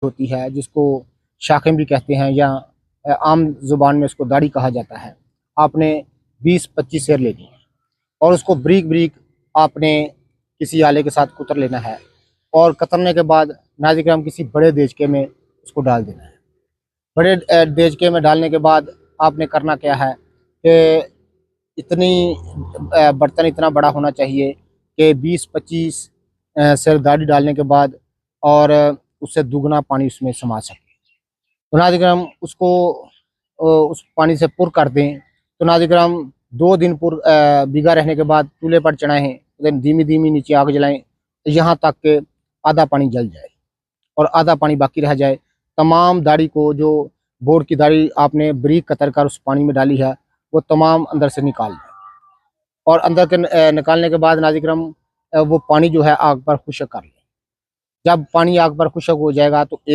होती है, जिसको शाखें भी कहते हैं या आम ज़ुबान में उसको दाढ़ी कहा जाता है। आपने 20-25 सेर लेनी है और उसको बारीक-बारीक आपने किसी आले के साथ कुतर लेना है और कतरने के बाद नाज़िर किसी बड़े देचके में उसको डाल देना है। बड़े देचके में डालने के बाद आपने करना क्या है कि बर्तन इतना बड़ा होना चाहिए कि 20-25 सेर दाढ़ी डालने के बाद और उससे दुगना पानी उसमें समा सके। तो नाज़िर उसको उस पानी से पुर कर दें। तो नाज़िर 2 दिन भीगा रहने के बाद चूल्हे पर चढ़ाएँ, देन धीमी-धीमी नीचे आग जलाएँ, यहाँ तक कि आधा पानी जल जाए और आधा पानी बाकी रह जाए। तमाम दाढ़ी को, जो बोर की दाढ़ी आपने बारीक कतर कर उस पानी में डाली है, वो तमाम अंदर से निकाल लें और अंदर के निकालने के बाद नाज़िर वो पानी जो है आग पर खुश्क कर लें। जब पानी आग पर खुश्क हो जाएगा तो